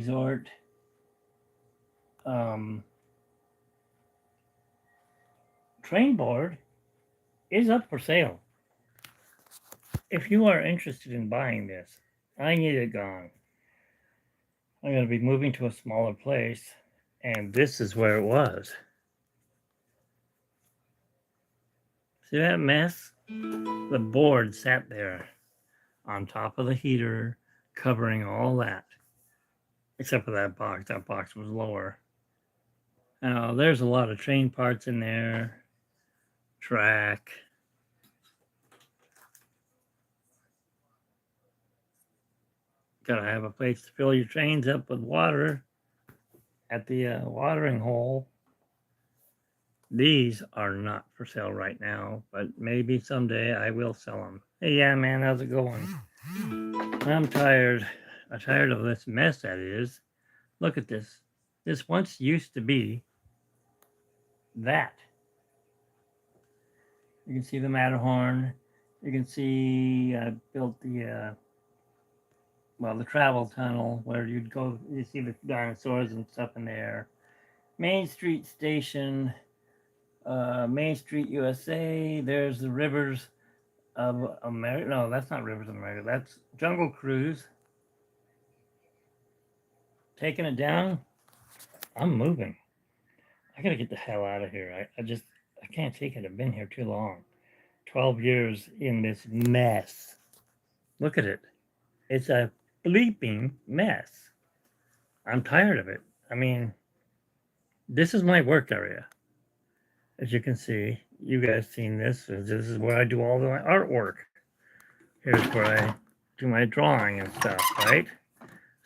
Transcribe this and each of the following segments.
resort. Um, Train board is up for sale. If you are interested in buying this, I need it gone. I'm going to be moving to a smaller place, and this is where it was. See that mess? The board sat there on top of the heater, covering all that, except for that box. That box was lower. Now, there's a lot of train parts in there, track. Gotta have a place to fill your trains up with water at the watering hole. These are not for sale right now, but maybe someday I will sell them. Hey, yeah, man, how's it going? I'm tired. I'm tired of this mess that is. Look at this. This once used to be that. You can see the Matterhorn. You can see I built the the travel tunnel where you'd go. You see the dinosaurs and stuff in there. Main Street Station, Main Street USA. There's the Rivers of America. No, that's not Rivers of America. That's Jungle Cruise. Taking it down. I'm moving. I gotta get the hell out of here. I can't take it. I've been here too long. 12 years in this mess. Look at it. It's a bleeping mess. I'm tired of it. I mean, this is my work area. As you can see, you guys seen this. This is where I do all my artwork. Here's where I do my drawing and stuff, right?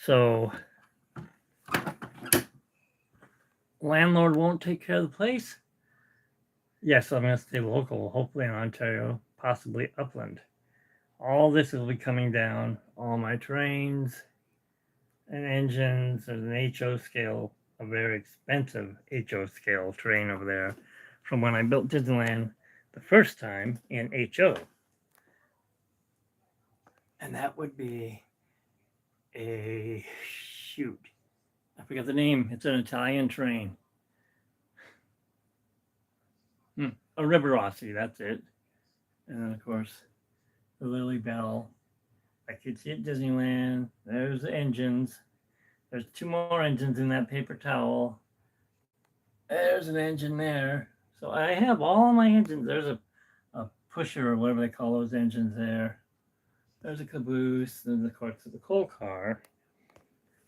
So, landlord won't take care of the place? Yes, I'm going to stay local, hopefully in Ontario, possibly upland. All this will be coming down. All my trains and engines. There's an HO scale, a very expensive HO scale train over there from when I built Disneyland the first time in HO. And that would be a shoot. I forgot the name. It's an Italian train. A Riverossi, that's it. And then, of course, the Lily Bell. I could see at Disneyland. There's the engines. There's 2 more engines in that paper towel. There's an engine there. So I have all my engines. There's a pusher or whatever they call those engines there. There's a caboose. There's, of course, the coal car.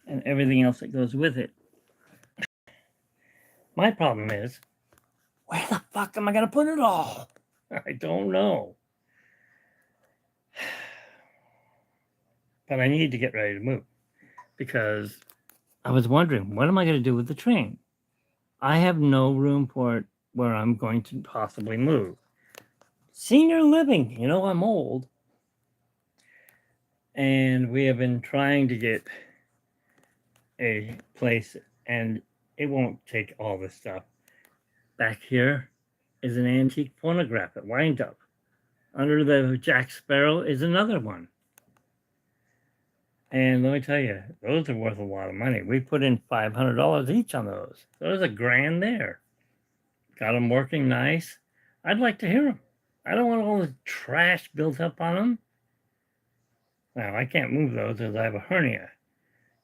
And everything else that goes with it. My problem is, where the fuck am I going to put it all? I don't know. But I need to get ready to move because I was wondering, what am I going to do with the train? I have no room for it where I'm going to possibly move. Senior living, you know, I'm old. And we have been trying to get a place, and it won't take all this stuff. Back here is an antique phonograph at Wind Up. Under the Jack Sparrow is another one. And let me tell you, those are worth a lot of money. We put in $500 each on those. So there's $1,000 there. Got them working nice. I'd like to hear them. I don't want all the trash built up on them. Now, I can't move those because I have a hernia.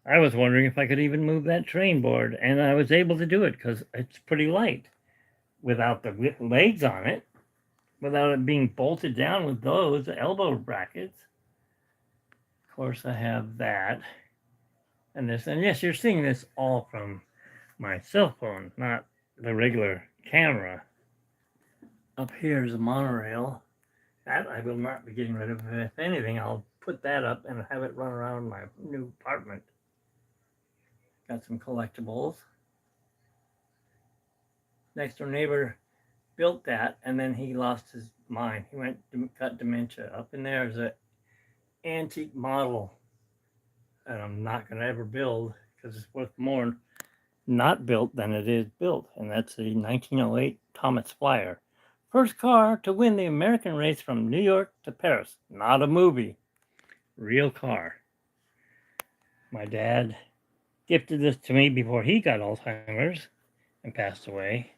I was wondering if I could even move that train board, and I was able to do it because it's pretty light without the legs on it, without it being bolted down with those elbow brackets. Of course, I have that and this. And yes, you're seeing this all from my cell phone, not the regular camera. Up here is a monorail. That I will not be getting rid of. If anything, I'll put that up and have it run around my new apartment. Got some collectibles. Next door neighbor built that, and then he lost his mind. He got dementia. Up in there is an antique model that I'm not going to ever build because it's worth more not built than it is built. And that's the 1908 Thomas Flyer. First car to win the American race from New York to Paris. Not a movie. Real car. My dad gifted this to me before he got Alzheimer's and passed away.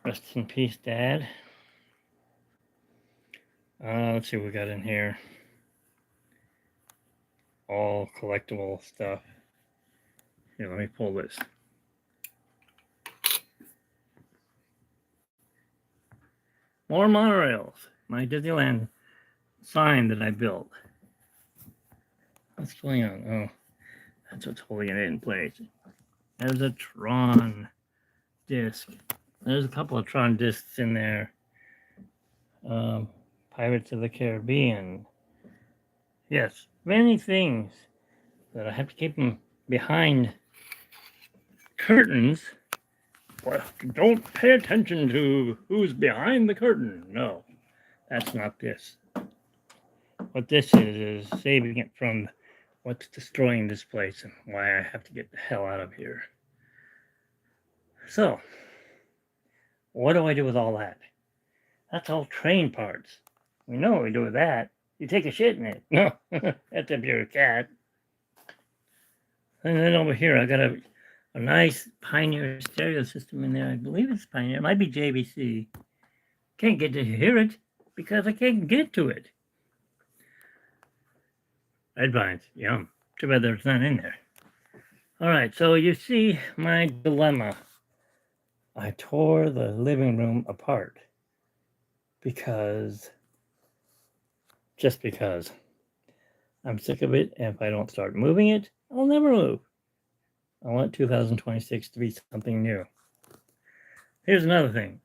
Rest in peace, Dad. Let's see what we got in here. All collectible stuff. Here, let me pull this. More monorails. My Disneyland sign that I built. What's going on? Oh, that's what's holding it in place. There's a Tron disc. There's a couple of Tron discs in there. Pirates of the Caribbean. Yes, many things that I have to keep them behind curtains. Well, don't pay attention to who's behind the curtain. No, that's not this. What this is saving it from what's destroying this place and why I have to get the hell out of here. So, what do I do with all that? That's all train parts. We know what we do with that. You take a shit in it. No, that's if you're a cat. And then over here, I got a nice Pioneer stereo system in there. I believe it's Pioneer. It might be JVC. Can't get to hear it because I can't get to it. Red vines, yum. Too bad there's none in there. All right, so you see my dilemma. I tore the living room apart just because. I'm sick of it, and if I don't start moving it, I'll never move. I want 2026 to be something new. Here's another thing.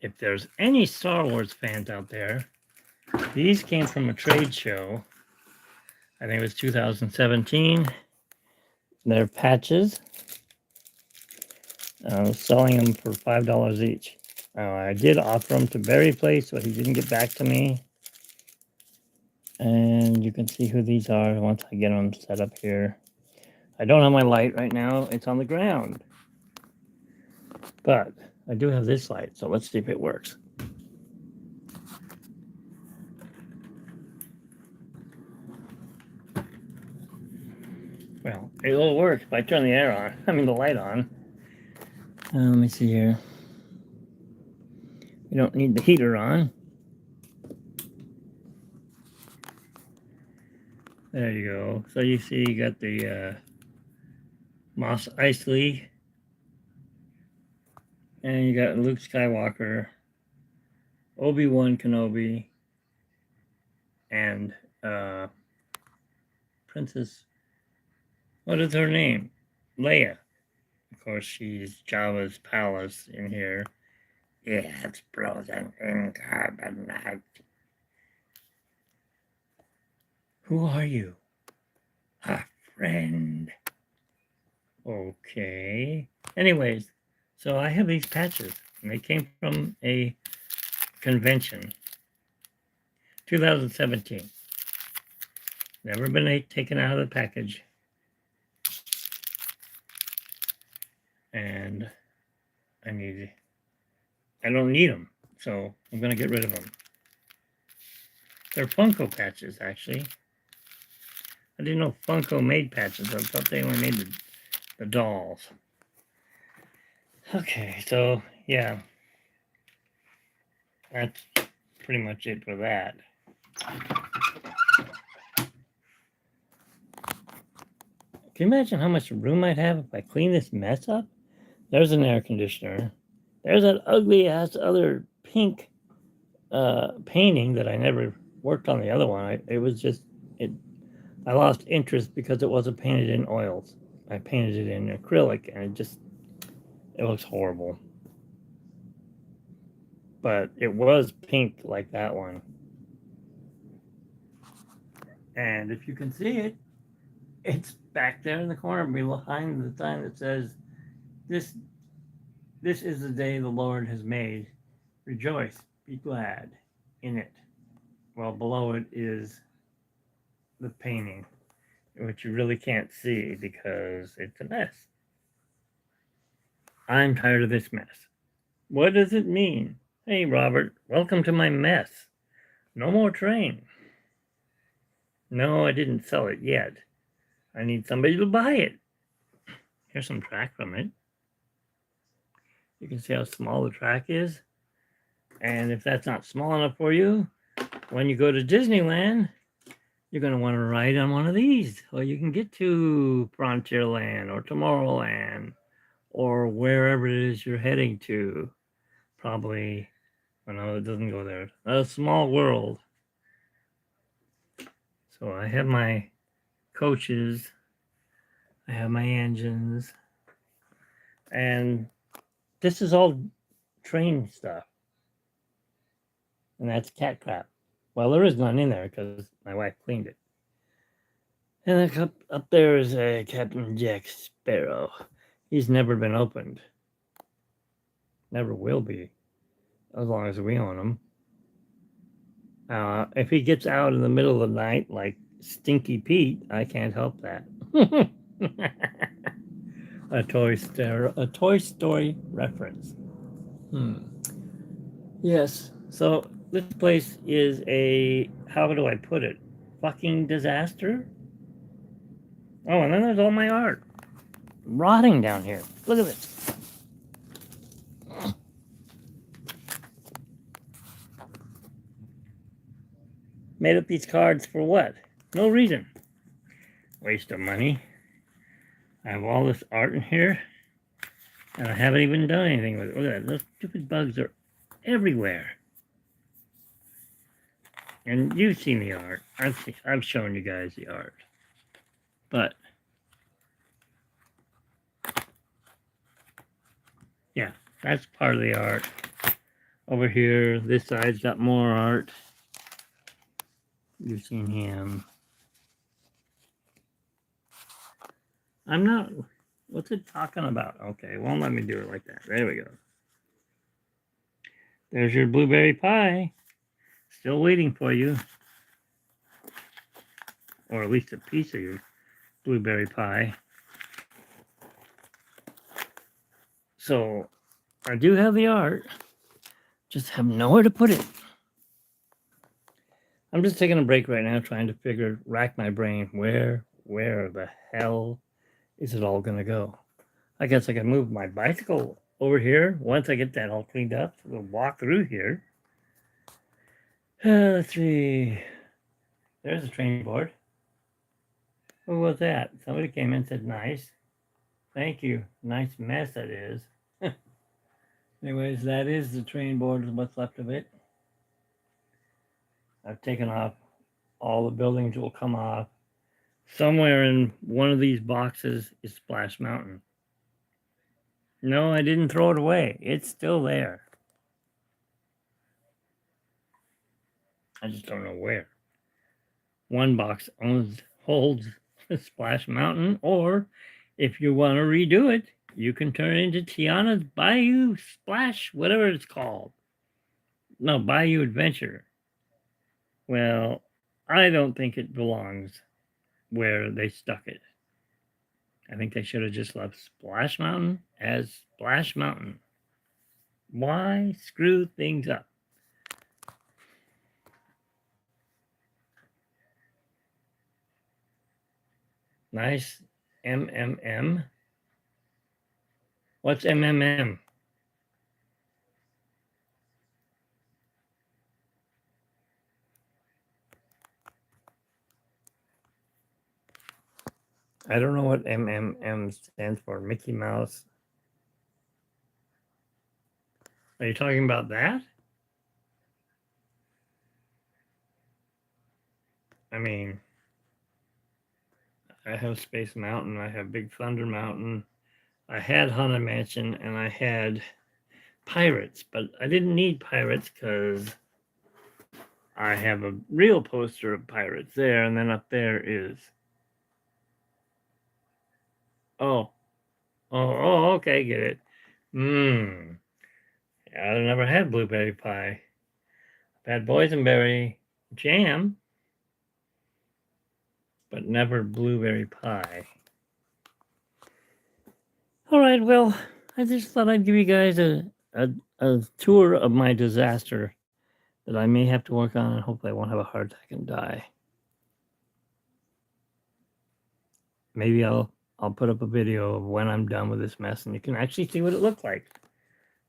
If there's any Star Wars fans out there, these came from a trade show. I think it was 2017. They're patches. I was selling them for $5 each. I did offer them to Barry Place, but he didn't get back to me. And you can see who these are once I get them set up here. I don't have my light right now. It's on the ground. But I do have this light, so let's see if it works. Well, it will work if I turn the light on. Let me see here. We don't need the heater on. There you go. So you see you got the Mos Eisley. And you got Luke Skywalker, Obi-Wan Kenobi, and Princess, what is her name? Leia. Of course, she's Jabba's palace in here. Yeah, it's frozen in carbonite. Who are you? A friend. Okay. Anyways, so I have these patches, and they came from a convention, 2017. Never been taken out of the package. And I don't need them, so I'm going to get rid of them. They're Funko patches, actually. I didn't know Funko made patches. I thought they only made the dolls. Okay, so yeah, that's pretty much it for that. Can you imagine how much room I'd have if I clean this mess up? There's an air conditioner. There's that ugly ass other pink painting that I never worked on the other one. I lost interest because it wasn't painted in oils. I painted it in acrylic, and it looks horrible. But it was pink like that one. And if you can see it, it's back there in the corner behind the sign that says, This is the day the Lord has made. Rejoice, be glad in it. Well, below it is the painting, which you really can't see because it's a mess. I'm tired of this mess. What does it mean? Hey, Robert, welcome to my mess. No more train. No, I didn't sell it yet. I need somebody to buy it. Here's some track from it. You can see how small the track is. And if that's not small enough for you, when you go to Disneyland, you're going to want to ride on one of these. Or you can get to Frontierland or Tomorrowland or wherever it is you're heading to. Probably, oh no, it doesn't go there. A Small World. So I have my coaches, I have my engines, and this is all train stuff. And that's cat crap. Well, there is none in there because my wife cleaned it. And up there is a Captain Jack Sparrow. He's never been opened. Never will be, as long as we own him. If he gets out in the middle of the night like Stinky Pete, I can't help that. a Toy Story reference. Yes. So this place is a, how do I put it? Fucking disaster. Oh, and then there's all my art rotting down here. Look at this. Made up these cards for what? No reason. Waste of money. I have all this art in here, and I haven't even done anything with it. Look at that. Those stupid bugs are everywhere. And you've seen the art. I've shown you guys the art. But, yeah, that's part of the art. Over here, this side's got more art. You've seen him. I'm not, what's it talking about? Okay, it won't let me do it like that. There we go. There's your blueberry pie. Still waiting for you. Or at least a piece of your blueberry pie. So, I do have the art. Just have nowhere to put it. I'm just taking a break right now, trying to rack my brain. Where the hell is it all gonna go? I guess I can move my bicycle over here once I get that all cleaned up. We'll walk through here. Let's see. There's a train board. Who was that? Somebody came in and said, nice. Thank you. Nice mess that is. Anyways, that is the train board, what's left of it. I've taken off. All the buildings will come off. Somewhere in one of these boxes is Splash Mountain. No, I didn't throw it away. It's still there. I just don't know where. One box holds Splash Mountain, or if you want to redo it, you can turn it into Tiana's Bayou Splash, whatever it's called. No, Bayou Adventure. Well, I don't think it belongs where they stuck it. I think they should have just left Splash Mountain as Splash Mountain. Why screw things up? Nice MMM. What's MMM? I don't know what MMM stands for. Mickey Mouse. Are you talking about that? I mean, I have Space Mountain. I have Big Thunder Mountain. I had Haunted Mansion, and I had Pirates, but I didn't need Pirates because I have a real poster of Pirates there, and then up there is. Oh, okay, get it. I never had blueberry pie. I've had boysenberry jam, but never blueberry pie. All right, well, I just thought I'd give you guys a tour of my disaster that I may have to work on, and hopefully I won't have a heart attack and die. maybe I'll put up a video of when I'm done with this mess and you can actually see what it looks like.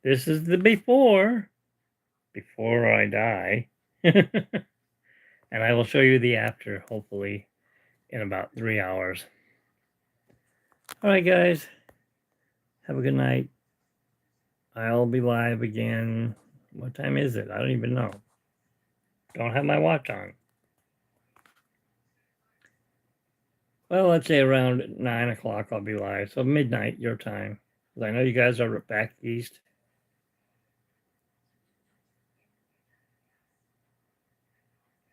This is the before I die. And I will show you the after, hopefully, in about 3 hours. All right, guys. Have a good night. I'll be live again. What time is it? I don't even know. Don't have my watch on. Well, let's say around 9 o'clock I'll be live. So midnight your time. Because I know you guys are back east.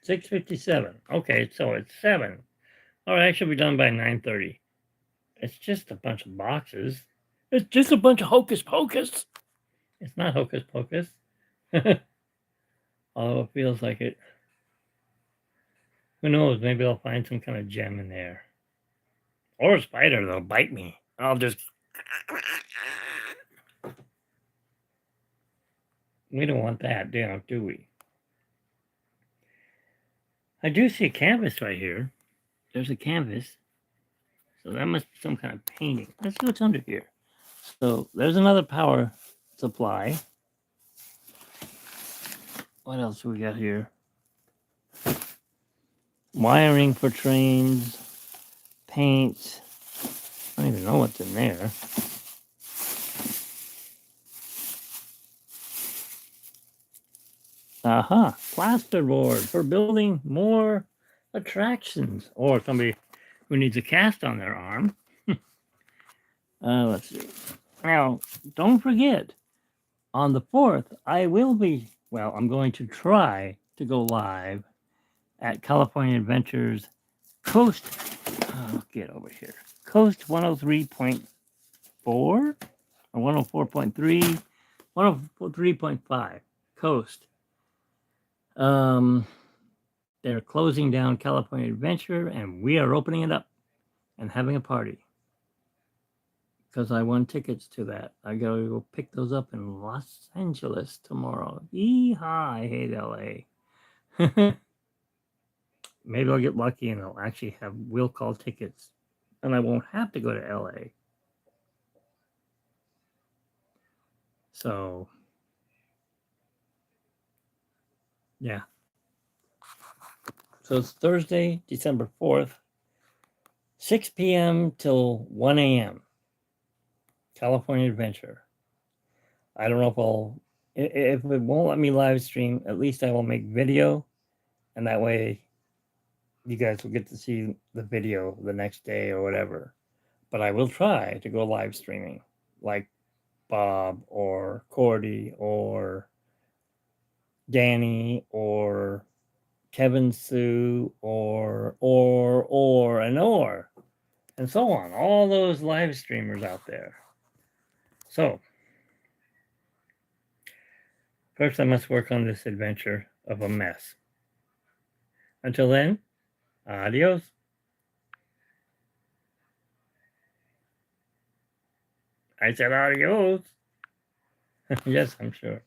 6:57. Okay, so it's 7. All right, I should be done by 9:30. It's just a bunch of boxes. It's just a bunch of hocus pocus. It's not hocus pocus. Although it feels like it. Who knows? Maybe I'll find some kind of gem in there. Or a spider that'll bite me. I'll just. We don't want that, do we? I do see a canvas right here. There's a canvas. So that must be some kind of painting. Let's see what's under here. So there's another power supply. What else do we got here? Wiring for trains, paints. I don't even know what's in there. Aha, plasterboard for building more attractions. Or somebody who needs a cast on their arm. Let's see. Now, don't forget, on the 4th, I will be, well, I'm going to try to go live at California Adventures Coast, get over here, Coast 103.4 or 104.3, 103.5, Coast. They're closing down California Adventure, and we are opening it up and having a party. Because I won tickets to that. I gotta go pick those up in Los Angeles tomorrow. Yeehaw, I hate LA. Maybe I'll get lucky and I'll actually have will call tickets. And I won't have to go to LA. So, yeah. So it's Thursday, December 4th, 6 p.m. till 1 a.m. California Adventure. I don't know if it won't let me live stream, at least I will make video. And that way you guys will get to see the video the next day or whatever. But I will try to go live streaming like Bob or Cordy or Danny or Kevin Sue or and so on. All those live streamers out there. So first I must work on this adventure of a mess. Until then, adios. I said adios. Yes, I'm sure.